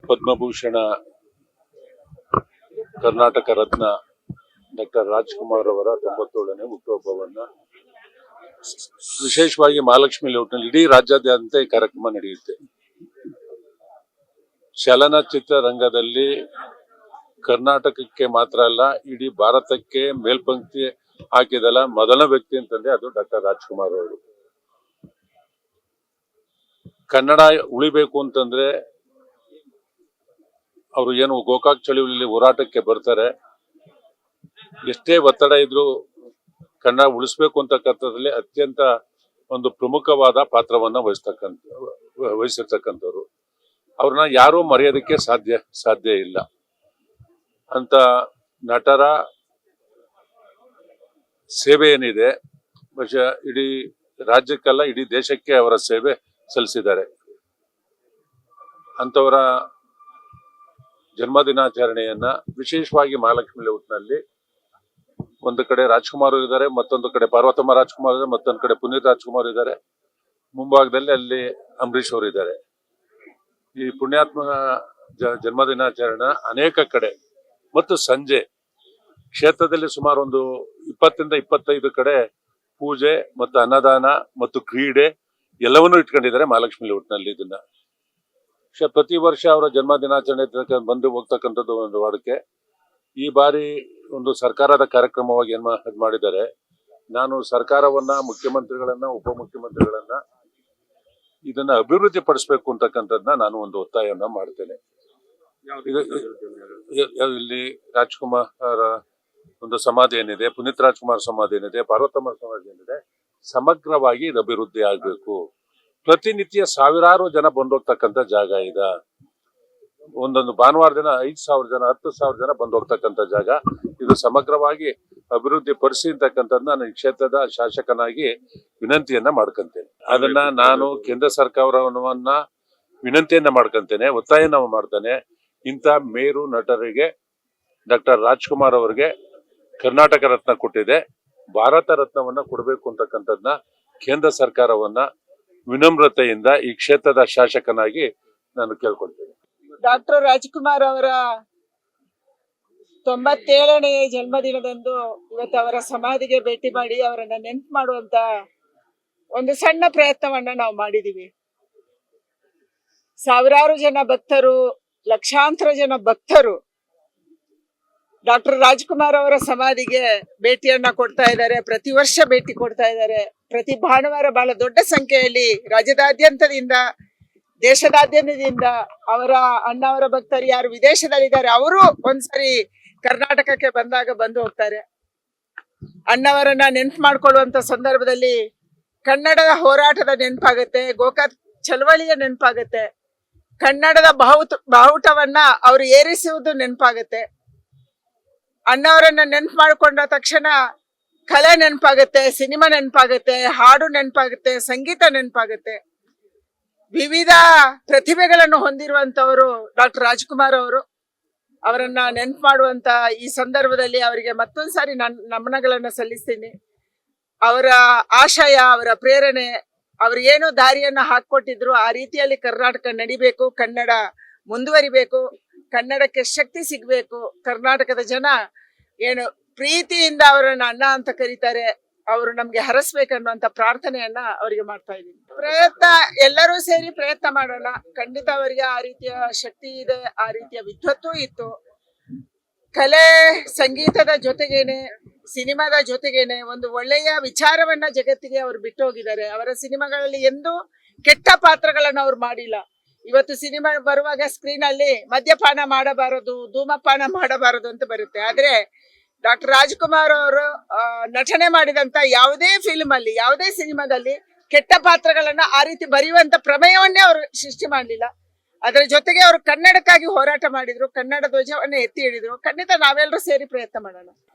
Padma Bhushan Karnataka Ratna doctor Rajkumar ಅವರ 97ನೇ ಹುಟ್ಟುಹಬ್ಬವನ್ನ ವಿಶೇಷವಾಗಿ ಮಹಾಲಕ್ಷ್ಮಿ ಲೇಔಟ್ನಲ್ಲಿ ಇಡೀ ರಾಜ್ಯಾದ್ಯಂತ ಈ ಕಾರ್ಯಕ್ರಮ ನಡೆಯುತ್ತೆ. ಚಲನಚಿತ್ರ ರಂಗದಲ್ಲಿ ಕರ್ನಾಟಕಕ್ಕೆ ಮಾತ್ರ ಅಲ್ಲ, ಇಡೀ ಭಾರತಕ್ಕೆ ಮೇಲ್ಪಂಕ್ತಿ ಹಾಕಿದಲ್ಲ ಮೊದಲ ವ್ಯಕ್ತಿ ಅಂತಂದ್ರೆ ಅದು ಡಾಕ್ಟರ್ ರಾಜ್ಕುಮಾರ್ ಅವರು. ಕನ್ನಡ ಉಳಿಬೇಕು ಅಂತಂದ್ರೆ ಅವರು ಏನು ಗೋಕಾಕ್ ಚಳುವಳಿಯಲ್ಲಿ ಹೋರಾಟಕ್ಕೆ ಬರ್ತಾರೆ. ಎಷ್ಟೇ ಒತ್ತಡ ಇದ್ರು ಕನ್ನಡ ಉಳಿಸ್ಬೇಕು ಅಂತಕ್ಕಂಥದ್ರಲ್ಲಿ ಅತ್ಯಂತ ಒಂದು ಪ್ರಮುಖವಾದ ಪಾತ್ರವನ್ನ ವಹಿಸಿರ್ತಕ್ಕಂಥವ್ರು. ಅವ್ರನ್ನ ಯಾರೂ ಮರೆಯೋದಕ್ಕೆ ಸಾಧ್ಯ ಇಲ್ಲ ಅಂತ ನಟರ ಸೇವೆ ಏನಿದೆ ಇಡೀ ರಾಜ್ಯಕ್ಕಲ್ಲ ಇಡೀ ದೇಶಕ್ಕೆ ಅವರ ಸೇವೆ ಸಲ್ಲಿಸಿದ್ದಾರೆ. ಅಂತವರ ಜನ್ಮದಿನಾಚರಣೆಯನ್ನ ವಿಶೇಷವಾಗಿ ಮಹಾಲಕ್ಷ್ಮಿ ಲೇಔಟ್ನಲ್ಲಿ ಒಂದು ಕಡೆ ರಾಜ್ಕುಮಾರ್ ಇದ್ದಾರೆ, ಮತ್ತೊಂದು ಕಡೆ ಪಾರ್ವತಮ್ಮ ರಾಜ್ಕುಮಾರ್ ಇದ್ದಾರೆ, ಮತ್ತೊಂದು ಕಡೆ ಪುನೀತ್ ರಾಜ್ಕುಮಾರ್ ಇದ್ದಾರೆ, ಮುಂಭಾಗದಲ್ಲಿ ಅಲ್ಲಿ ಅಂಬರೀಷ್ ಅವರು ಇದ್ದಾರೆ. ಈ ಪುಣ್ಯಾತ್ಮ ಜನ್ಮದಿನಾಚರಣೆ ಅನೇಕ ಕಡೆ ಮತ್ತು ಸಂಜೆ ಕ್ಷೇತ್ರದಲ್ಲಿ ಸುಮಾರು ಒಂದು 20 ರಿಂದ 25 ಕಡೆ ಪೂಜೆ ಮತ್ತು ಅನ್ನದಾನ ಮತ್ತು ಕ್ರೀಡೆ ಎಲ್ಲವನ್ನೂ ಇಟ್ಕೊಂಡಿದ್ದಾರೆ ಮಹಾಲಕ್ಷ್ಮಿ ಲೇಔಟ್ನಲ್ಲಿ. ಇದನ್ನ ಪ್ರತಿ ವರ್ಷ ಅವರ ಜನ್ಮದಿನಾಚರಣೆ ಬಂದು ಹೋಗ್ತಕ್ಕಂಥದ್ದು ಒಂದು ವಾರಕ್ಕೆ. ಈ ಬಾರಿ ಒಂದು ಸರ್ಕಾರದ ಕಾರ್ಯಕ್ರಮವಾಗಿ ಏನ್ ಮಾಡಿದ್ದಾರೆ. ನಾನು ಸರ್ಕಾರವನ್ನ, ಮುಖ್ಯಮಂತ್ರಿಗಳನ್ನ, ಉಪಮುಖ್ಯಮಂತ್ರಿಗಳನ್ನ ಇದನ್ನ ಅಭಿವೃದ್ಧಿ ಪಡಿಸ್ಬೇಕು ಅಂತಕ್ಕಂಥದ್ದನ್ನ ನಾನು ಒಂದು ಒತ್ತಾಯವನ್ನ ಮಾಡ್ತೇನೆ. ಇಲ್ಲಿ ರಾಜ್ಕುಮಾರ್ ಒಂದು ಸಮಾಧಿ ಏನಿದೆ, ಪುನೀತ್ ರಾಜ್ಕುಮಾರ್ ಸಮಾಧಿ ಏನಿದೆ, ಪಾರ್ವತಮ್ಮ ಸಮಾಧಿ ಏನಿದೆ, ಸಮಗ್ರವಾಗಿ ಇದು ಅಭಿವೃದ್ಧಿ ಆಗ್ಬೇಕು. ಪ್ರತಿನಿತ್ಯ ಸಾವಿರಾರು ಜನ ಬಂದೋಗ್ತಕ್ಕಂಥ ಜಾಗ ಇದೆ. ಒಂದೊಂದು ಭಾನುವಾರ ದಿನ 5,000 ಜನ, 10,000 ಜನ ಬಂದೋಗ್ತಕ್ಕಂಥ ಜಾಗ. ಇದು ಸಮಗ್ರವಾಗಿ ಅಭಿವೃದ್ಧಿ ಪಡಿಸಿ ಅಂತಕ್ಕಂಥದ್ದನ್ನ ನಾನು ಈ ಕ್ಷೇತ್ರದ ಶಾಸಕನಾಗಿ ವಿನಂತಿಯನ್ನ ಮಾಡ್ಕೊಂತೇನೆ. ಅದನ್ನ ನಾನು ಕೇಂದ್ರ ಸರ್ಕಾರವನ್ನ ವಿನಂತಿಯನ್ನ ಮಾಡ್ಕೊಂತೇನೆ, ಒತ್ತಾಯನ ಮಾಡ್ತೇನೆ. ಇಂಥ ಮೇರು ನಟರಿಗೆ ಡಾಕ್ಟರ್ ರಾಜ್ಕುಮಾರ್ ಅವರಿಗೆ ಕರ್ನಾಟಕ ರತ್ನ ಕೊಟ್ಟಿದೆ, ಭಾರತ ರತ್ನವನ್ನ ಕೊಡಬೇಕು ಅಂತಕ್ಕಂಥದ್ದನ್ನ ಕೇಂದ್ರ ಸರ್ಕಾರವನ್ನ ವಿನಮ್ರತೆಯಿಂದ ಈ ಕ್ಷೇತ್ರದ ಶಾಸಕನಾಗಿ ನಾನು ಕೇಳ್ಕೊಳ್ತೇನೆ. ಡಾಕ್ಟರ್ ರಾಜ್ಕುಮಾರ್ ಅವರ 97ನೇ ಜನ್ಮದಿನದಂದು ಇವತ್ತು ಅವರ ಸಮಾಧಿಗೆ ಭೇಟಿ ಮಾಡಿ ಅವರನ್ನ ನೆನಪು ಮಾಡುವಂತ ಒಂದು ಸಣ್ಣ ಪ್ರಯತ್ನವನ್ನ ನಾವು ಮಾಡಿದೀವಿ. ಸಾವಿರಾರು ಜನ ಭಕ್ತರು, ಲಕ್ಷಾಂತರ ಜನ ಭಕ್ತರು ಡಾಕ್ಟರ್ ರಾಜ್ಕುಮಾರ್ ಅವರ ಸಮಾಧಿಗೆ ಭೇಟಿಯನ್ನ ಕೊಡ್ತಾ ಇದ್ದಾರೆ. ಪ್ರತಿ ವರ್ಷ ಭೇಟಿ ಕೊಡ್ತಾ ಇದ್ದಾರೆ. ಪ್ರತಿ ಭಾನುವಾರ ಬಹಳ ದೊಡ್ಡ ಸಂಖ್ಯೆಯಲ್ಲಿ ರಾಜ್ಯದಾದ್ಯಂತದಿಂದ, ದೇಶದಾದ್ಯಂತದಿಂದ ಅವರ ಅಣ್ಣವರ ಭಕ್ತರು ಯಾರು ವಿದೇಶದಲ್ಲಿದ್ದಾರೆ ಅವರು ಒಂದ್ಸರಿ ಕರ್ನಾಟಕಕ್ಕೆ ಬಂದಾಗ ಬಂದು ಹೋಗ್ತಾರೆ. ಅಣ್ಣವರನ್ನ ನೆನ್ಪು ಮಾಡ್ಕೊಳ್ಳುವಂತ ಸಂದರ್ಭದಲ್ಲಿ ಕನ್ನಡದ ಹೋರಾಟದ ನೆನಪಾಗತ್ತೆ, ಗೋಕಾಕ್ ಚಳವಳಿಯ ನೆನಪಾಗತ್ತೆ, ಕನ್ನಡದ ಬಾವುಟವನ್ನ ಅವರು ಏರಿಸುವುದು ನೆನಪಾಗತ್ತೆ. ಅಣ್ಣವರನ್ನ ನೆನ್ಪು ಮಾಡ್ಕೊಂಡ ತಕ್ಷಣ ಕಲೆ ನೆನಪಾಗತ್ತೆ, ಸಿನಿಮಾ ನೆನಪಾಗತ್ತೆ, ಹಾಡು ನೆನಪಾಗತ್ತೆ, ಸಂಗೀತ ನೆನಪಾಗತ್ತೆ. ವಿವಿಧ ಪ್ರತಿಭೆಗಳನ್ನು ಹೊಂದಿರುವಂತವರು ಡಾಕ್ಟರ್ ರಾಜ್ಕುಮಾರ್ ಅವರು. ಅವರನ್ನ ನೆನಪು ಮಾಡುವಂತ ಈ ಸಂದರ್ಭದಲ್ಲಿ ಅವರಿಗೆ ಮತ್ತೊಂದ್ಸಾರಿ ನಮನಗಳನ್ನ ಸಲ್ಲಿಸ್ತೀನಿ. ಅವರ ಆಶಯ, ಅವರ ಪ್ರೇರಣೆ, ಅವರು ಏನು ದಾರಿಯನ್ನ ಹಾಕೊಟ್ಟಿದ್ರು ಆ ರೀತಿಯಲ್ಲಿ ಕರ್ನಾಟಕ ನಡಿಬೇಕು, ಕನ್ನಡ ಮುಂದುವರಿಬೇಕು, ಕನ್ನಡಕ್ಕೆ ಶಕ್ತಿ ಸಿಗ್ಬೇಕು. ಕರ್ನಾಟಕದ ಜನ ಏನು ಪ್ರೀತಿಯಿಂದ ಅವರನ್ನ ಅಣ್ಣ ಅಂತ ಕರೀತಾರೆ, ಅವರು ನಮ್ಗೆ ಹರಸ್ಬೇಕನ್ನುವಂತ ಪ್ರಾರ್ಥನೆಯನ್ನ ಅವರಿಗೆ ಮಾಡ್ತಾ ಇದ್ದೀನಿ. ಪ್ರಯತ್ನ ಎಲ್ಲರೂ ಸೇರಿ ಪ್ರಯತ್ನ ಮಾಡೋಣ. ಖಂಡಿತ ಅವರಿಗೆ ಆ ರೀತಿಯ ಶಕ್ತಿ ಇದೆ, ಆ ರೀತಿಯ ವಿದ್ವತ್ತೂ ಇತ್ತು. ಕಲೆ ಸಂಗೀತದ ಜೊತೆಗೇನೆ, ಸಿನಿಮಾದ ಜೊತೆಗೇನೆ ಒಂದು ಒಳ್ಳೆಯ ವಿಚಾರವನ್ನ ಜಗತ್ತಿಗೆ ಅವರು ಬಿಟ್ಟು ಹೋಗಿದ್ದಾರೆ. ಅವರ ಸಿನಿಮಾಗಳಲ್ಲಿ ಎಂದೂ ಕೆಟ್ಟ ಪಾತ್ರಗಳನ್ನ ಅವ್ರು ಮಾಡಿಲ್ಲ. ಇವತ್ತು ಸಿನಿಮಾ ಬರುವಾಗ ಸ್ಕ್ರೀನ್ ಅಲ್ಲಿ ಮದ್ಯಪಾನ ಮಾಡಬಾರದು, ಧೂಮಪಾನ ಮಾಡಬಾರದು ಅಂತ ಬರುತ್ತೆ. ಆದ್ರೆ ಡಾಕ್ಟರ್ ರಾಜ್ಕುಮಾರ್ ಅವರು ನಟನೆ ಮಾಡಿದಂತ ಯಾವುದೇ ಫಿಲ್ಮ್ ಅಲ್ಲಿ, ಯಾವುದೇ ಸಿನಿಮಾದಲ್ಲಿ ಕೆಟ್ಟ ಪಾತ್ರಗಳನ್ನ ಆ ರೀತಿ ಬರೆಯುವಂತ ಪ್ರಮೇಯವನ್ನೇ ಅವರು ಸೃಷ್ಟಿ ಮಾಡಲಿಲ್ಲ. ಅದರ ಜೊತೆಗೆ ಅವರು ಕನ್ನಡಕ್ಕಾಗಿ ಹೋರಾಟ ಮಾಡಿದ್ರು, ಕನ್ನಡ ಧ್ವಜವನ್ನ ಎತ್ತಿ ಹಿಡಿದ್ರು. ಖಂಡಿತ ನಾವೆಲ್ಲರೂ ಸೇರಿ ಪ್ರಯತ್ನ ಮಾಡೋಣ.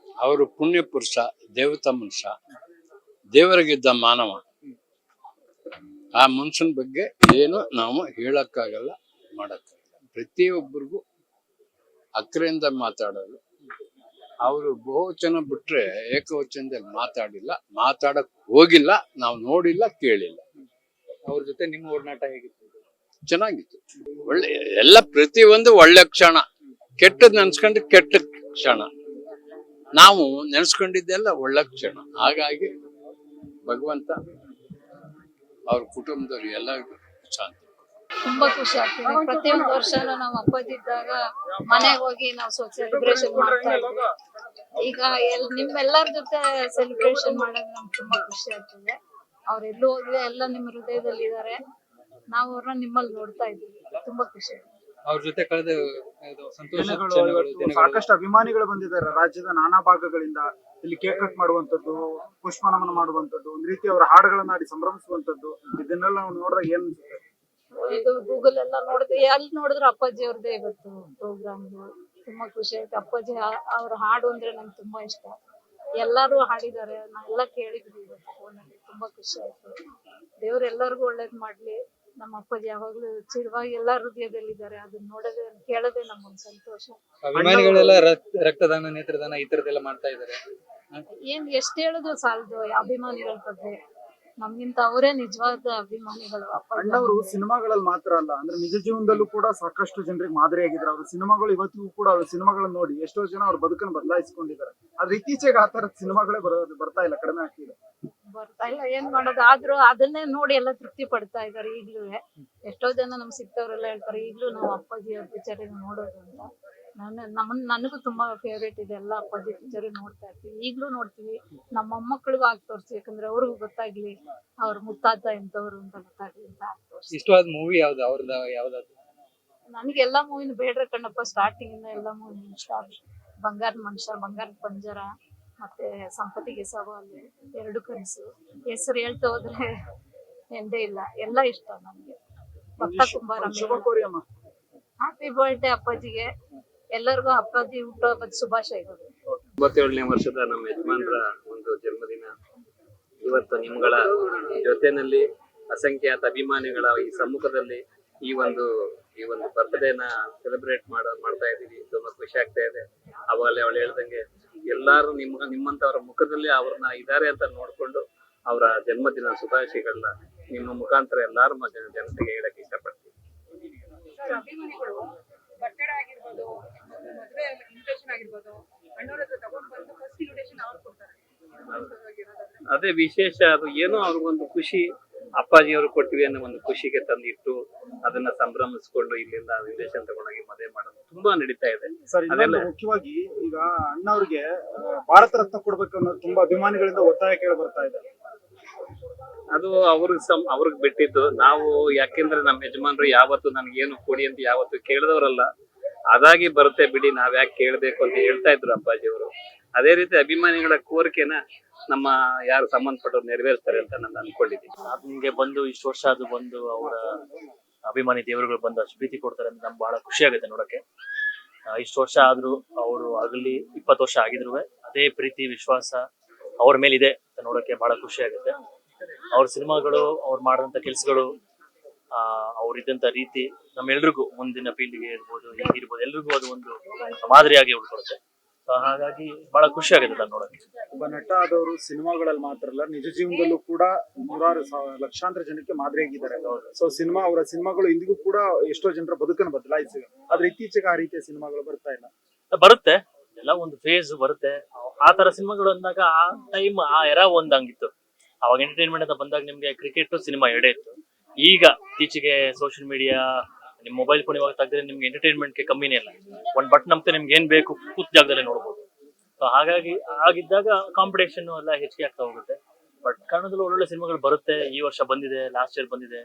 ಅವರು ಪುಣ್ಯ ಪುರುಷ, ದೇವತಾ ಮನುಷ್ಯ, ದೇವರಿಗಿದ್ದ ಮಾನವ. ಆ ಮನುಷ್ಯನ ಬಗ್ಗೆ ಏನು ನಾವು ಹೇಳಕ್ಕಾಗಲ್ಲ, ಮಾಡಕ್ಕಾಗಲ್ಲ. ಪ್ರತಿಯೊಬ್ಬರಿಗೂ ಅಕ್ರೆಯಿಂದ ಮಾತಾಡೋದು. ಅವರು ಬಹುವಚನ ಬಿಟ್ರೆ ಏಕವಚನದಲ್ಲಿ ಮಾತಾಡಿಲ್ಲ, ಮಾತಾಡಕ್ ಹೋಗಿಲ್ಲ, ನಾವು ನೋಡಿಲ್ಲ, ಕೇಳಿಲ್ಲ. ಅವ್ರ ಜೊತೆ ನಿಮ್ಮ ಒಡನಾಟ ಹೇಗಿತ್ತು? ಚೆನ್ನಾಗಿತ್ತು. ಒಳ್ಳೆ ಎಲ್ಲ ಪ್ರತಿಯೊಂದು ಒಳ್ಳೆ ಕ್ಷಣ, ಕೆಟ್ಟದ್ ನೆನ್ಸ್ಕೊಂಡ್ರೆ ಕೆಟ್ಟ ಕ್ಷಣ, ನಾವು ನೆನ್ಸ್ಕೊಂಡಿದ್ದೆಲ್ಲ ಒಳ್ಳೆ ಕ್ಷಣ. ಹಾಗಾಗಿ ಭಗವಂತ ಅವ್ರ ಕುಟುಂಬದವ್ರು ಎಲ್ಲರಿಗೂ ಶಾಂತಿ. ತುಂಬಾ ಖುಷಿ ಆಗ್ತಿದೆ. ಪ್ರತಿಯೊಂದು ವರ್ಷನೂ ನಾವು ಅಪ್ಪಾಜಿ ಇದ್ದಾಗ ಮನೆಗೆ ಹೋಗಿ ನಾವು ಸೆಲೆಬ್ರೇಷನ್ ಮಾಡ್ತಾ ಇದ್ವಿ. ಈಗ ನಿಮ್ಮೆಲ್ಲರ ಜೊತೆ ಸೆಲೆಬ್ರೇಷನ್ ಮಾಡೋದು ನಮ್ಗೆ ತುಂಬಾ ಖುಷಿ ಆಗ್ತಿದೆ. ಅವ್ರೆಲ್ಲೂ ಹೋಗಿದ್ರೆ ಎಲ್ಲ ನಿಮ್ಮ ಹೃದಯದಲ್ಲಿ ಇದಾರೆ. ನಾವು ಅವ್ರನ್ನ ನಿಮ್ಮಲ್ಲಿ ನೋಡ್ತಾ ಇದ್ದೀವಿ. ತುಂಬಾ ಖುಷಿ ಆಗಿದೆ. ಅವ್ರ ಜೊತೆ ಕಳೆದ ಸಂತೋಷ ಸಾಕಷ್ಟು ಅಭಿಮಾನಿಗಳು ಬಂದಿದ್ದಾರೆ ರಾಜ್ಯದ ನಾನಾ ಭಾಗಗಳಿಂದ. ಇಲ್ಲಿ ಕೇಕ್ ಕಟ್ ಮಾಡುವಂತದ್ದು, ಪುಷ್ಪ ನಮನ ಮಾಡುವಂತದ್ದು, ಒಂದ್ ರೀತಿ ಅವರ ಹಾಡುಗಳನ್ನ ಆಡಿ ಸಂಭ್ರಮಿಸುವಂತದ್ದು, ಇದನ್ನೆಲ್ಲ ನಾವು ನೋಡಿದಾಗ ಏನ್ ಅನ್ಸುತ್ತೆ? ಇದು ಗೂಗಲ್ ಎಲ್ಲ ನೋಡಿದ್ರೆ ಎಲ್ಲಿ ನೋಡಿದ್ರು ಅಪ್ಪಾಜಿ ಅವ್ರದ್ದೇ ಇವತ್ತು ಪ್ರೋಗ್ರಾಮ್. ತುಂಬಾ ಖುಷಿ ಆಯ್ತು. ಅಪ್ಪಾಜಿ ಅವ್ರ ಹಾಡು ಅಂದ್ರೆ ನಂಗೆ ತುಂಬಾ ಇಷ್ಟ. ಎಲ್ಲಾರು ಹಾಡಿದ್ದಾರೆ, ನಾವೆಲ್ಲ ಕೇಳಿದ್ವಿ ಇವತ್ತು ಫೋನಲ್ಲಿ. ತುಂಬಾ ಖುಷಿ ಆಯ್ತು. ದೇವ್ರು ಎಲ್ಲರಿಗೂ ಒಳ್ಳೇದ್ ಮಾಡ್ಲಿ. ನಮ್ಮ ಅಪ್ಪಾಜಿ ಯಾವಾಗ್ಲೂ ಚಿರವಾಗಿ ಎಲ್ಲಾ ಹೃದಯದಲ್ಲಿದ್ದಾರೆ. ಅದನ್ನ ನೋಡೋದೇ ಕೇಳೋದೇ ನಮ್ಗೊಂದು ಸಂತೋಷ. ಅಭಿಮಾನಿಗಳೆಲ್ಲ ರಕ್ತದಾನ, ನೇತ್ರದಾನ ಈ ತರದೆಲ್ಲ ಮಾಡ್ತಾ ಇದ್ದಾರೆ. ಏನ್ ಎಷ್ಟ್ ಹೇಳಿದ್ರು ಸಾಲದು ಅಭಿಮಾನಿಗಳ ಬಗ್ಗೆ. ನಮ್ಗಿಂತ ಅವರೇ ನಿಜವಾದ ಅಭಿಮಾನಿಗಳು. ಅಣ್ಣವರು ಸಿನಿಮಾಗಳಲ್ಲಿ ಮಾತ್ರ ಅಲ್ಲ, ಅಂದ್ರೆ ನಿಜ ಜೀವನದಲ್ಲೂ ಕೂಡ ಸಾಕಷ್ಟು ಜನರಿಗೆ ಮಾದರಿಯಾಗಿದ್ದಾರೆ. ಅವ್ರ ಸಿನಿಮಾಗಳು ಇವತ್ತಿಗೂ ಕೂಡ ಅವ್ರ ಸಿನಿಮಾಗಳನ್ನ ನೋಡಿ ಎಷ್ಟೋ ಜನ ಅವ್ರ ಬದುಕನ್ನು ಬದಲಾಯಿಸಿಕೊಂಡಿದ್ದಾರೆ. ಆದ್ರೆ ಇತ್ತೀಚೆಗೆ ಆ ತರದ ಸಿನಿಮಾಗಳೇ ಬರ್ತಾ ಇಲ್ಲ, ಕಡಿಮೆ ಆಗ್ತಿದೆ. ಬರ್ತಾ ಇಲ್ಲ, ಏನ್ ಮಾಡೋದು. ಆದ್ರೂ ಅದನ್ನೇ ನೋಡಿ ಎಲ್ಲ ತೃಪ್ತಿ ಪಡ್ತಾ ಇದಾರೆ. ಈಗ್ಲೂ ಎಷ್ಟೋ ಜನ ನಮ್ಗೆ ಸಿಗ್ತವ್ರೆಲ್ಲ ಹೇಳ್ತಾರೆ ಈಗ್ಲೂ ನಾವು ಅಪ್ಪಾಜಿ ಅವ್ರ ಪಿಕ್ಚರ್ ನೋಡೋದು ಅಂತ. ನನಗೂ ತುಂಬಾ ಫೇವ್ರೇಟ್ ಇದೆ. ಎಲ್ಲ ಅಪ್ಪಾಜಿ ಪಿಕ್ಚರ್ ನೋಡ್ತಾ ಇರ್ತೀವಿ, ಈಗ್ಲೂ ನೋಡ್ತೀವಿ. ನಮ್ಮ ಮೊಮ್ಮಕ್ಕಳಿಗೂ ಆಗಿ ತೋರಿಸಿ, ಯಾಕಂದ್ರೆ ಅವ್ರಿಗೂ ಗೊತ್ತಾಗ್ಲಿ ಅವ್ರ ಮುತ್ತಾತ ಎಂತವ್ರು ಅಂತ ಗೊತ್ತಾಗ್ಲಿ ಅಂತ ಆಗಿ ತೋರಿಸಿ. ಇಷ್ಟವಾದ ಮೂವಿ ಯಾವ್ದು ಅವ್ರದ್ದು? ಯಾವ್ದಾದ್ರು? ನನಗೆ ಎಲ್ಲಾ ಮೂವಿನ ಬೇಡ್ರೆ ಕಣ್ಣಪ್ಪ ಸ್ಟಾರ್ಟಿಂಗ್ ಇಂದ ಎಲ್ಲಾ ಮೂವಿ ಇಷ್ಟ. ಬಂಗಾರದ ಮನುಷ್ಯ, ಬಂಗಾರದ ಪಂಜರ, ಮತ್ತೆ ಸಂಪತ್ತಿಗೆ ಸವಾಲು, ಎರಡು ಕನಸು, ಹೆಸರು ಹೇಳ್ತಾ ಹೋದ್ರೆ ಎಂದೇ ಇಲ್ಲ. ಎಲ್ಲ ಇಷ್ಟ ನನ್ಗೆ. ಭಕ್ತ ಕುಂಬಾರ, ಹ್ಯಾಪಿ ಬರ್ಡೇ ಅಪ್ಪಾಜಿಗೆ. ಎಲ್ಲರಿಗೂ ಅಪ್ಪಾಜಿ ಹುಟ್ಟುಹಬ್ಬದ ಶುಭಾಶಯಗಳು. 97ನೇ ವರ್ಷದ ನಮ್ಮ ಯಜಮಾನರ ಒಂದು ಜನ್ಮದಿನ ಇವತ್ತು ನಿಮ್ಗಳ ಜೊತೆನಲ್ಲಿ ಅಸಂಖ್ಯಾತ ಅಭಿಮಾನಿಗಳ ಈ ಸಮ್ಮುಖದಲ್ಲಿ ಈ ಒಂದು ಬರ್ತ್ಡೇನ ಸೆಲೆಬ್ರೇಟ್ ಮಾಡ್ತಾ ಇದ್ದೀವಿ. ತುಂಬಾ ಖುಷಿ ಆಗ್ತಾ ಇದೆ. ಅವಾಗಲೇ ಅವಳು ಹೇಳ್ದಂಗೆ ಎಲ್ಲಾರು ನಿಮ್ಮಂತವರ ಮುಖದಲ್ಲಿ ಅವ್ರನ್ನ ಇದ್ದಾರೆ ಅಂತ ನೋಡ್ಕೊಂಡು ಅವರ ಜನ್ಮದಿನ ಶುಭಾಶಯಗಳನ್ನ ನಿಮ್ಮ ಮುಖಾಂತರ ಎಲ್ಲಾರು ಜನತೆಗೆ ಹೇಳಕ್ ಇಷ್ಟಪಡ್ತೀವಿ. ಅಭಿಮಾನಿಗಳು ಬರ್ತಡೇ ಆಗಿರ್ಬೋದು, ಮದುವೆ ಇನ್ವಿಟೇಷನ್ ಆಗಿರ್ಬೋದು, ಅಣ್ಣವ್ರ ಹತ್ರ ತಗೊಂಡ್ ಬಂದು ಫಸ್ಟ್ ಇನ್ವಿಟೇಷನ್ ಅವ್ರು ಕೊಡ್ತಾರೆ. ಅದೇ ವಿಶೇಷ. ಅದು ಏನೋ ಅವ್ರಿಗೊಂದು ಖುಷಿ, ಅಪ್ಪಾಜಿಯವರು ಕೊಟ್ಟಿವಿ ಅನ್ನೋ ಒಂದು ಖುಷಿಗೆ ತಂದಿಟ್ಟು ಅದನ್ನ ಸಂಭ್ರಮಿಸ್ಕೊಂಡು ಇಲ್ಲಿಂದ ಇನ್ವಿಟೇಷನ್ ತಗೊಂಡೋಗಿ ಮದುವೆ ಮಾಡೋದು ತುಂಬಾ ನಡೀತಾ ಇದೆ. ಸರ್, ಇದೆಲ್ಲ ಮುಖ್ಯವಾಗಿ ಈಗ ಅಣ್ಣವ್ರಿಗೆ ಭಾರತ ರತ್ನ ಕೊಡ್ಬೇಕು ಅನ್ನೋದು ತುಂಬಾ ಅಭಿಮಾನಿಗಳಿಂದ ಒತ್ತಾಯ ಕೇಳಿ ಬರ್ತಾ ಇದೆ. ಅದು ಅವ್ರಿಗೆ ಬಿಟ್ಟಿದ್ದು. ನಾವು ಯಾಕೆಂದ್ರೆ ನಮ್ಮ ಯಜಮಾನ್ರು ಯಾವತ್ತು ನನ್ಗೇನು ಕೊಡಿ ಅಂತ ಯಾವತ್ತು ಕೇಳಿದವರಲ್ಲ. ಅದಾಗಿ ಬರುತ್ತೆ ಬಿಡಿ, ನಾವ್ ಯಾಕೆ ಕೇಳ್ಬೇಕು ಅಂತ ಹೇಳ್ತಾ ಇದ್ರು ಅಪ್ಪಾಜಿಯವರು. ಅದೇ ರೀತಿ ಅಭಿಮಾನಿಗಳ ಕೋರಿಕೆನ ನಮ್ಮ ಯಾರು ಸಂಬಂಧಪಟ್ಟವ್ರು ನೆರವೇರಿಸ್ತಾರೆ ಅಂತ ನಾನು ಅನ್ಕೊಂಡಿದ್ದೀನಿ. ನಿಮ್ಗೆ ಬಂದು ಇಷ್ಟು ವರ್ಷ ಅದು ಬಂದು ಅವರ ಅಭಿಮಾನಿ ದೇವರುಗಳು ಬಂದು ಅಷ್ಟು ಪ್ರೀತಿ ಕೊಡ್ತಾರೆ ಅಂತ ನಮ್ಗೆ ಬಹಳ ಖುಷಿ ಆಗುತ್ತೆ ನೋಡಕ್ಕೆ. ಇಷ್ಟು ವರ್ಷ ಆದ್ರೂ ಅವರು ಆಗಲಿ 20 ವರ್ಷ ಆಗಿದ್ರು ಅದೇ ಪ್ರೀತಿ ವಿಶ್ವಾಸ ಅವ್ರ ಮೇಲೆ ಇದೆ ಅಂತ ನೋಡಕ್ಕೆ ಬಹಳ ಖುಷಿ ಆಗುತ್ತೆ. ಅವ್ರ ಸಿನಿಮಾಗಳು, ಅವ್ರು ಮಾಡಿದಂತ ಕೆಲಸಗಳು, ಅವ್ರಿದ್ದಂತ ರೀತಿ ನಮ್ಮೆಲ್ರಿಗೂ ಮುಂದಿನ ಪೀಳಿಗೆ ಇರ್ಬೋದು, ಈಗಿರ್ಬೋದು, ಎಲ್ರಿಗೂ ಅದು ಒಂದು ಮಾದರಿಯಾಗಿ ಉಳ್ಕೊಳುತ್ತೆ. ಹಾಗಾಗಿ ಬಹಳ ಖುಷಿ ಆಗುತ್ತೆ ನಾನು ನೋಡಕ್ಕೆ. ಒಬ್ಬ ನಟ ಆದವರು ಸಿನಿಮಾಗಳಲ್ಲಿ ಮಾತ್ರ ಅಲ್ಲ, ನಿಜ ಜೀವನದಲ್ಲೂ ಕೂಡ ನೂರಾರು ಲಕ್ಷಾಂತರ ಜನಕ್ಕೆ ಮಾದರಿಯಾಗಿದ್ದಾರೆ. ಸೊ ಅವರ ಸಿನಿಮಾಗಳು ಇಂದಿಗೂ ಕೂಡ ಎಷ್ಟೋ ಜನರ ಬದುಕನ್ನು ಬದಲಾಯಿಸಿವೆ. ಆದ್ರೆ ಇತ್ತೀಚೆಗೆ ಆ ರೀತಿಯ ಸಿನಿಮಾಗಳು ಬರ್ತಾ ಇಲ್ಲ. ಬರುತ್ತೆ, ಎಲ್ಲ ಒಂದು ಫೇಸ್ ಬರುತ್ತೆ. ಆ ತರ ಸಿನಿಮಾಗಳು ಅಂದಾಗ ಆ ಟೈಮ್ ಆ ಎರ ಒಂದಂಗಿತ್ತು. ಅವಾಗ ಎಂಟರ್ಟೈನ್ಮೆಂಟ್ ಅಂತ ಬಂದಾಗ ನಿಮ್ಗೆ ಕ್ರಿಕೆಟ್ ಸಿನಿಮಾ ಎರಡೇ ಇತ್ತು. ಈಗ ಇತ್ತೀಚೆಗೆ ಸೋಷಿಯಲ್ ಮೀಡಿಯಾ, ನಿಮ್ ಮೊಬೈಲ್ ಫೋನ್ ಇವಾಗ ತೆಗೆದ್ರೆ ನಿಮ್ಗೆ ಎಂಟರ್ಟೈನ್ಮೆಂಟ್ಗೆ ಕಮ್ಮಿನೇ ಇಲ್ಲ. ಒಂದ್ ಬಟನ್ ನಮ್ಗೆ ನಿಮ್ಗೆ ಏನ್ ಬೇಕು ಕೂತ್ ಜಾಗದಲ್ಲೇ ನೋಡ್ಬೋದು. ಸೊ ಹಾಗಾಗಿ ಆಗಿದ್ದಾಗ ಕಾಂಪಿಟೇಷನ್ ಎಲ್ಲ ಹೆಚ್ಚಿಗೆ ಆಗ್ತಾ ಹೋಗುತ್ತೆ. ಬಟ್ ಕನ್ನಡದಲ್ಲಿ ಒಳ್ಳೊಳ್ಳೆ ಸಿನಿಮಾಗಳು ಬರುತ್ತೆ. ಈ ವರ್ಷ ಬಂದಿದೆ, ಲಾಸ್ಟ್ ಇಯರ್ ಬಂದಿದೆ,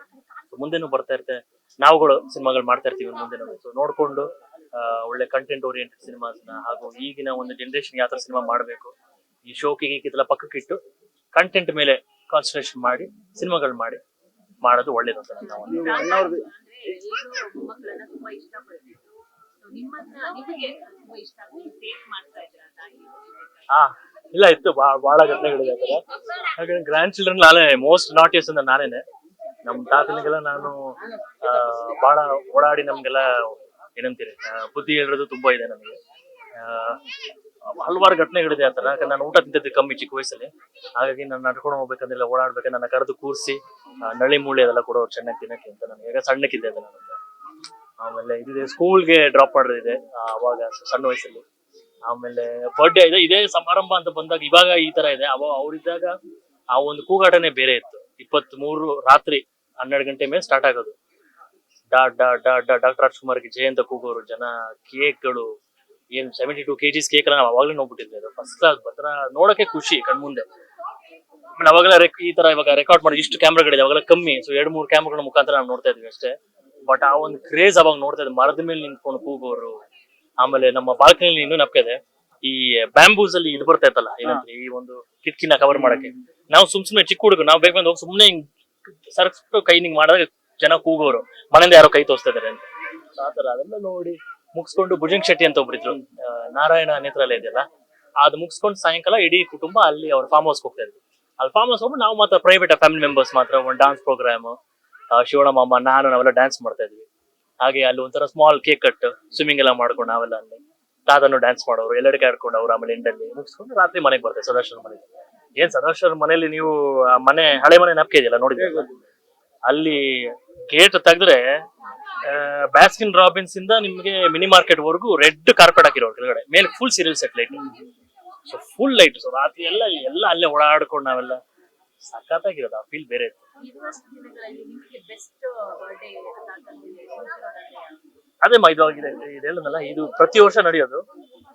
ಮುಂದೆನೂ ಬರ್ತಾ ಇರುತ್ತೆ. ನಾವುಗಳು ಸಿನಿಮಾಗಳು ಮಾಡ್ತಾ ಇರ್ತೀವಿ ಮುಂದೆನೂ. ಸೊ ನೋಡ್ಕೊಂಡು ಒಳ್ಳೆ ಕಂಟೆಂಟ್ ಓರಿಯೆಂಟೆಡ್ ಸಿನಿಮಾಸ್ನ ಹಾಗೂ ಈಗಿನ ಒಂದು ಜನರೇಷನ್ ಯಾವ ತರ ಸಿನಿಮಾ ಮಾಡಬೇಕು, ಈ ಶೋಕಿಗೆ ಇದೆಲ್ಲ ಪಕ್ಕಕ್ಕಿಟ್ಟು ಕಂಟೆಂಟ್ ಮೇಲೆ ಕಾನ್ಸಂಟ್ರೇಷನ್ ಮಾಡಿ ಸಿನಿಮಾಗಳು ಮಾಡೋದು ಒಳ್ಳೇದು ಅಂತ ನಾವು. ಮಕ್ಕಳನ್ನ ತುಂಬಾ ಇಷ್ಟಪಡ್ತಿದ್ರು. ಇಲ್ಲ ಇತ್ತು ಬಹಳ ಘಟನೆಗಳಿದೆ. ಹಾಗೆ ಗ್ರ್ಯಾಂಡ್ ಚಿಲ್ಡ್ರನ್ ನಾನೇ ಮೋಸ್ಟ್ ನಾಟಿಯಸ್ ಅಂತ ನಾನೇನೆ. ನಮ್ ತಾತನಿಗೆಲ್ಲ ನಾನು ಬಹಳ ಓಡಾಡಿ ನಮ್ಗೆಲ್ಲ ಏನಂತೀರಿ ಬುದ್ಧಿ ಹೇಳೋದು ತುಂಬಾ ಇದೆ ನಮಗೆ. ಹಲವಾರು ಘಟನೆಗಳಿದೆ ಆ ತರ. ಯಾಕಂದ್ರೆ ನಾನು ಊಟ ತಿಂತಿದ್ದೆ ಕಮ್ಮಿ ಚಿಕ್ಕ ವಯಸ್ಸಲ್ಲಿ, ಹಾಗಾಗಿ ನಾನು ನಡ್ಕೊಂಡು ಹೋಗ್ಬೇಕಂದ್ರೆ ಓಡಾಡ್ಬೇಕಂದ್ರೆ ನನ್ನ ಕರೆದು ಕೂರಿಸಿ ನಳಿ ಮೂಳೆ ಅದೆಲ್ಲ ಕೊಡೋರು ಚೆನ್ನಾಗಿ ತಿನ್ನಕ್ಕೆ ಅಂತ. ನಾನು ಈಗ ಸಣ್ಣಕ್ಕಿದ್ದೆ ಅದು ನಾನು. ಆಮೇಲೆ ಇದಿದೆ, ಸ್ಕೂಲ್ಗೆ ಡ್ರಾಪ್ ಮಾಡೋದಿದೆ ಅವಾಗ ಸಣ್ಣ ವಯಸ್ಸಲ್ಲಿ. ಆಮೇಲೆ ಬರ್ಡೇ ಇದೆ, ಇದೇ ಸಮಾರಂಭ ಅಂತ ಬಂದಾಗ ಇವಾಗ ಈ ತರ ಇದೆ. ಅವ್ರಿದ್ದಾಗ ಆ ಒಂದು ಕೂಗಾಟನೇ ಬೇರೆ ಇತ್ತು. 23 ರಾತ್ರಿ 12 ಗಂಟೆ ಮೇಲೆ ಸ್ಟಾರ್ಟ್ ಆಗೋದು. ಡಾಕ್ಟರ್ ರಾಜ್ಕುಮಾರ್ಗೆ ಜಯ ಅಂತ ಕೂಗೋರು ಜನ, ಕೇಕ್ಗಳು, ಏನ್ 72 kgs ಕೇಕ್ ಎಲ್ಲ ನಾವು ಅವಾಗ್ಲೇ ನೋಡ್ಬಿಟ್ಟಿದ್ದೆ. ಫಸ್ಟ್ ಕ್ಲಾಸ್ ಬತ್ರ ನೋಡಕ್ಕೆ ಖುಷಿ ಕಣ್ಮುಂದೆ. ಆಮೇಲೆ ಅವಾಗೆಲ್ಲ ಈ ತರ ಇವಾಗ ರೆಕಾರ್ಡ್ ಮಾಡಿ ಇಷ್ಟು ಕ್ಯಾಮ್ರಾಗಳಿದೆ, ಅವಾಗೆಲ್ಲ ಕಮ್ಮಿ. ಸೊ 2-3 ಕ್ಯಾಮ್ರಾಗಳ ಮುಖಾಂತರ ನಾವು ನೋಡ್ತಾ ಇದ್ವಿ ಅಷ್ಟೇ. ಬಟ್ ಆ ಒಂದು ಕ್ರೇಜ್ ಅವಾಗ ನೋಡ್ತಾ ಇದ್ದೆ, ಮರದ ಮೇಲೆ ನಿಂತ್ಕೊಂಡು ಕೂಗೋರು. ಆಮೇಲೆ ನಮ್ಮ ಬಾಲ್ಕನಿಲಿ ಇನ್ನೂ ನಪ್ಪಿದೆ, ಈ ಬ್ಯಾಂಬೂಸ್ ಅಲ್ಲಿ ಇದು ಬರ್ತಾ ಇತ್ತಲ್ಲ, ಏನಂದ್ರೆ ಈ ಒಂದು ಕಿಟಕಿನ ಕವರ್ ಮಾಡಕ್ಕೆ. ನಾವು ಸುಮ್ನೆ ಚಿಕ್ಕ ಹುಡುಗ, ನಾವು ಬೇಕು ಹೋಗಿ ಸುಮ್ನೆ ಹಿಂಗ್ ಸರ್ಕ್ಬಿಟ್ಟು ಕೈ ಹಿಂಗ್ ಮಾಡಿದಾಗ ಜನ ಕೂಗೋರು, ಮನೆಯಿಂದ ಯಾರೋ ಕೈ ತೋರಿಸ್ತಾ ಇದಾರೆ ಅಂತ. ಆತರ ಅದೆಲ್ಲ ನೋಡಿ ಮುಗಿಸ್ಕೊಂಡು ಭುಜಂಗ್ ಶೆಟ್ಟಿ ಅಂತ ಒಬ್ರಿದ್ರು, ನಾರಾಯಣ ನೇತ್ರಾಲಯ ಇದೆಯಲ್ಲ, ಅದು ಮುಗಿಸ್ಕೊಂಡು ಸಾಯಂಕಾಲ ಇಡೀ ಕುಟುಂಬ ಅಲ್ಲಿ ಅವ್ರ ಫಾರ್ಮ್ ಹೌಸ್ ಹೋಗ್ತಾ ಇದ್ವಿ. ಅಲ್ಲಿ ಫಾರ್ಮ್ ಹೌಸ್ ಹೋಗ್ಬಿಟ್ಟು ನಾವು ಮಾತ್ರ ಪ್ರೈವೇಟ್ ಫ್ಯಾಮಿಲಿ ಮೆಂಬರ್ಸ್ ಮಾತ್ರ ಒಂದು ಡಾನ್ಸ್ ಪ್ರೋಗ್ರಾಮ್, ಶಿವಣ್ಣ ಮಾಮ ನಾವೆಲ್ಲ ಡ್ಯಾನ್ಸ್ ಮಾಡ್ತಾ ಇದ್ವಿ. ಹಾಗೆ ಅಲ್ಲಿ ಒಂಥರ ಸ್ಮಾಲ್ ಕೇಕ್ ಕಟ್, ಸ್ವಿಮ್ಮಿಂಗ್ ಎಲ್ಲ ಮಾಡ್ಕೊಂಡು ನಾವೆಲ್ಲ ಅಲ್ಲಿ ತಾತನು ಡ್ಯಾನ್ಸ್ ಮಾಡೋರು, ಎಲ್ಲೆಡೆ ಆಡ್ಕೊಂಡು ಅವ್ರು. ಆಮೇಲೆ ಎಂಡಲ್ಲಿ ಮುಗಿಸ್ಕೊಂಡು ರಾತ್ರಿ ಮನೆಗೆ ಬರ್ತೇವೆ ಸದಾಶಿವರ ಮನೆಗೆ. ಏನ್ ಸದಾಶಿವರ ಮನೆಯಲ್ಲಿ ನೀವು ಆ ಮನೆ ಹಳೆ ಮನೆ ನಪ್ಕೆ ಇದೆಯಲ್ಲ ನೋಡಿದ್ರೆ, ಅಲ್ಲಿ ಗೇಟ್ ತೆಗೆದ್ರೆ ಬ್ಯಾಸ್ಕಿನ್ ರಾಬಿನ್ಸ್ ಇಂದ ನಿಮ್ಗೆ ಮಿನಿ ಮಾರ್ಕೆಟ್ ವರೆಗೂ ರೆಡ್ ಕಾರ್ಪೆಟ್ ಹಾಕಿರೋರು ಕೆಳಗಡೆ, ಮೇಲೆ full serial set light. So full light. So ರಾತ್ರಿ ಎಲ್ಲ ಅಲ್ಲೇ ಓಡಾಡ್ಕೊಂಡು ನಾವೆಲ್ಲ ಸಖತ್ತಾಗಿರೋದು, ಆ ಫೀಲ್ ಬೇರೆ ಇತ್ತು. ಅದೇ ಇದಾಗಿದೆ, ಇದು ಹೇಳೋದಲ್ಲ, ಇದು ಪ್ರತಿ ವರ್ಷ ನಡೆಯೋದು.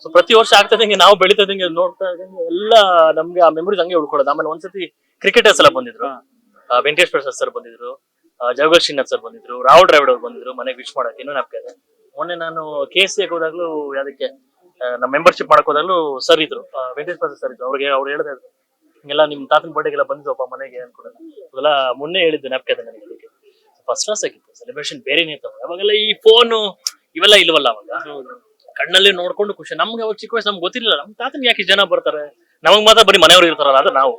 ಸೊ ಪ್ರತಿ ವರ್ಷ ಆಗ್ತದಂಗೆ ನಾವು ಬೆಳಿತದಂಗೆ ನೋಡ್ತಾ ಇದ್ದಂಗೆ ಎಲ್ಲ ನಮ್ಗೆ ಆ ಮೆಮೊರೀಸ್ ಹಂಗೆ ಉಳ್ಕೊಳ್ಳೋದು. ಆಮೇಲೆ ಒಂದ್ಸತಿ ಕ್ರಿಕೆಟರ್ಸ್ ಎಲ್ಲ ಬಂದಿದ್ರು, ವೆಂಕಟೇಶ್ ಪ್ರಸಾದ್ ಸರ್ ಬಂದಿದ್ರು, ಜವಗಲ್ ಶ್ರೀನಾಥ್ ಸರ್ ಬಂದಿದ್ರು, ರಾಹುಲ್ ದ್ರಾವಿಡ್ ಅವ್ರು ಬಂದಿದ್ರು ಮನೆಗೆ ವಿಶ್ ಮಾಡಕ್ಕೆ. ಇನ್ನೂ ನಾಪ್ಕಿದೆ, ಮೊನ್ನೆ ನಾನು KCA ಹೋದಾಗ್ಲೂ ಅದಕ್ಕೆ ನಮ್ಮ ಮೆಂಬರ್ಶಿಪ್ ಮಾಡಕ್ ಹೋದಾಗ್ಲೂ ಸರ್ ಇದ್ರು, ವೆಂಕಟೇಶ್ ಪ್ರಸಾದ್ ಸರ್ ಇದ್ರು. ಅವ್ರು ಹೇಳಿದೆ, ಹಿಂಗೆಲ್ಲ ನಿಮ್ ತಾತನ ಬರ್ಡೇಗೆಲ್ಲ ಬಂದಿದ್ವಪ್ಪ ಮನೆಗೆ ಅನ್ಕೊಂಡೆ. ಅದೆಲ್ಲ ಮೊನ್ನೆ ಹೇಳಿದ್ದು ನಾಪ್ಕಿದೆ ನನಗೆ. ಅದಕ್ಕೆ ಫಸ್ಟ್ ಕ್ಲಾಸ್ ಆಗಿತ್ತು ಸೆಲೆಬ್ರೇಷನ್, ಬೇರೆನೇ ಇತ್ತು. ಅವಾಗೆಲ್ಲ ಈ ಫೋನು ಇವೆಲ್ಲ ಇಲ್ವಲ್ಲ, ಅವಾಗ ಕಣ್ಣಲ್ಲೇ ನೋಡ್ಕೊಂಡು ಖುಷಿ. ನಮ್ಗೆ ಅವಾಗ ಚಿಕ್ಕ ವಯಸ್ಸು ನಮ್ಗೆ ಗೊತ್ತಿರಲಿಲ್ಲ, ನಮ್ ತಾತನ್ಗೆ ಯಾಕೆ ಇಷ್ಟು ಜನ ಬರ್ತಾರೆ, ನಮಗ್ ಮಾತ್ರ ಬರೀ ಮನೆಯವ್ರು ಇರ್ತಾರಲ್ಲ, ಅದು ನಾವು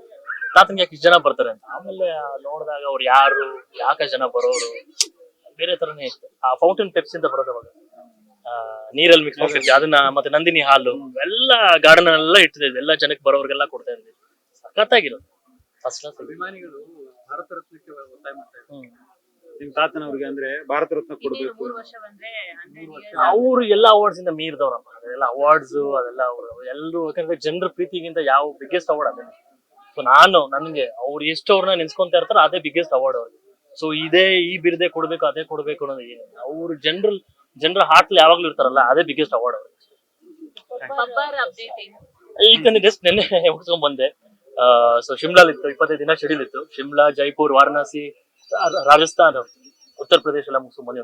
ತಾತನ್ಗೆ ಯಾಕೆ ಇಷ್ಟು ಜನ ಬರ್ತಾರೆ ಅಂತ. ಆಮೇಲೆ ನೋಡಿದಾಗ ಅವ್ರು ಯಾರು, ಯಾಕೆ ಜನ ಬರೋರು, ಬೇರೆ ತರನೇ ಇತ್ತು. ಆ ಫೌಂಟೇನ್ ಪೆಪ್ಸಿ ಅಂತ ಬರೋದು ಅವಾಗ, ನೀರಲ್ಲಿ ಮಿಕ್ಸ್ ಮಾಡ್ತಿದ್ವಿ ಅದನ್ನ, ಮತ್ತೆ ನಂದಿನಿ ಹಾಲು ಎಲ್ಲ ಗಾರ್ಡನ್ ಎಲ್ಲ ಇಟ್ಟಿದ್ವಿ, ಎಲ್ಲ ಜನಕ್ಕೆ ಬರೋರ್ಗೆಲ್ಲ ಕೊಡ್ತಾ ಇದ್ವಿ. ಸಖತ್ತಾಗಿರೋದು, ಫಸ್ಟ್ ಕ್ಲಾಸ್. ಅಭಿಮಾನಿಗಳು ಭಾರತ ರತ್ನಕ್ಕೆ ಒತ್ತಾಯ ಮಾಡ್ತಾ ಇದ್ದಾರೆ. ನಿಮ್ ತಾತನವ್ರಿಗೆ ಅಂದ್ರೆ ಭಾರತ ರತ್ನ ಕೊಡ್ಬೇಕು. ಅವ್ರು ಎಲ್ಲಾ ಅವಾರ್ಡ್ಸ್ ಇಂದ ಮೀರಿದವ್ರಮ್ಮ, ಅದೆಲ್ಲ ಅವಾರ್ಡ್ಸ್ ಅದೆಲ್ಲ ಅವರು ಎಲ್ಲರೂ. ಯಾಕಂದ್ರೆ ಜನರ ಪ್ರೀತಿಗಿಂತ ಯಾವ ಬಿಗ್ಗೆಸ್ಟ್ ಅವಾರ್ಡ್ ಅದೇ. ಸೊ ನನ್ಗೆ ಅವ್ರು ಎಷ್ಟು ಅವ್ರನ್ನ ನೆನ್ಸ್ಕೊಂತ ಇರ್ತಾರೋ ಅದೇ ಬಿಗ್ಗೆಸ್ಟ್ ಅವಾರ್ಡ್ ಅವ್ರಿಗೆ. ಸೊ ಈ ಬಿರುದೇ ಕೊಡ್ಬೇಕು, ಅದೇ ಕೊಡ್ಬೇಕು ಅನ್ನೋದು ಏನಿಲ್ಲ. ಅವ್ರು ಜನರ ಹಾರ್ಟ್ಲಿ ಯಾವಾಗ್ಲೂ ಇರ್ತಾರಲ್ಲ, ಅದೇ ಬಿಗ್ಗೆಸ್ಟ್ ಅವಾರ್ಡ್ ಅವ್ರಿಗೆ. ಈಗ ಜಸ್ಟ್ ನೆನ್ನೆ ಹುಡ್ಸ್ಕೊಂಡ್ ಬಂದೆ. ಸೊ ಶಿಮ್ಲಾಲ್ ಇತ್ತು, 25 ದಿನ ಶೆಡ್ಯೂಲ್ ಇತ್ತು. ಶಿಮ್ಲಾ, ಜೈಪುರ್, ವಾರಣಾಸಿ, ರಾಜಸ್ಥಾನ್, ಉತ್ತರ ಪ್ರದೇಶ ಎಲ್ಲ ಮುಗಿಸ್ಕೊಂಡ್ ಬಂದ್ವಿ.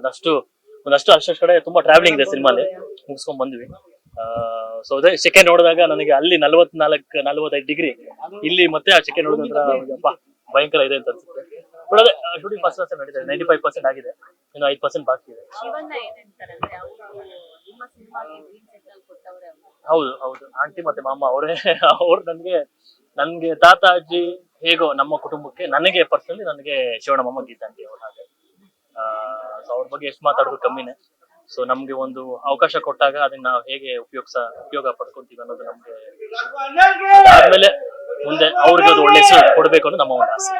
ಒಂದಷ್ಟು ಕಡೆ ತುಂಬಾ ಟ್ರಾವೆಲಿಂಗ್ ಇದೆ ಸಿನಿಮಾಲಿ, ಮುಗಿಸ್ಕೊಂಡ್ ಬಂದ್ವಿ. ಸೊ ಅದೇ ಸೆಕೆಂಡ್ ನೋಡಿದಾಗ ನನಗೆ ಅಲ್ಲಿ 44-45 ಡಿಗ್ರಿ, ಇಲ್ಲಿ ಮತ್ತೆ ಆ ಸೆಕೆಂಡ್ ನೋಡಿದ್ರ ಭಯಂಕರ ಇದೆ ಅಂತ ಅನ್ಸುತ್ತೆ. ಬಟ್ ಅದೇ ಶೂಟಿಂಗ್ ಫಸ್ಟ್ ಕ್ಲಾಸ್ ನಡೀತಾ ಇದೆ, 95% ಆಗಿದೆ, ಇನ್ನು 5% ಬಾಕಿ ಇದೆ. ಹೌದು ಆಂಟಿ ಮತ್ತೆ ಮಾಮ ಅವರೇ. ಅವ್ರು ನನ್ಗೆ ತಾತ ಅಜ್ಜಿ ಹೇಗೋ ನಮ್ಮ ಕುಟುಂಬಕ್ಕೆ, ನನಗೆ ಪರ್ಸನಲಿ ನನಗೆ ಶಿವಣ್ಣ ಮಾಮ, ಗೀತಾ ಆಂಟಿ ಅವ್ರು. ಹಾಗೆ ಸೊ ಅವ್ರ ಬಗ್ಗೆ ಎಷ್ಟು ಮಾತಾಡೋದು ಕಮ್ಮಿನೇ. ಸೊ ನಮ್ಗೆ ಒಂದು ಅವಕಾಶ ಕೊಟ್ಟಾಗ ಅದನ್ನ ನಾವು ಹೇಗೆ ಉಪಯೋಗ ಪಡ್ಕೊಂತೀವಿ ಅನ್ನೋದು ನಮ್ಗೆ, ಆದ್ಮೇಲೆ ಮುಂದೆ ಅವ್ರಿಗೆ ಅದು ಒಳ್ಳೆ ಹೆಸರು ಕೊಡ್ಬೇಕು ಅನ್ನೋದು ನಮ್ಮ ಒಂದು ಆಸೆ.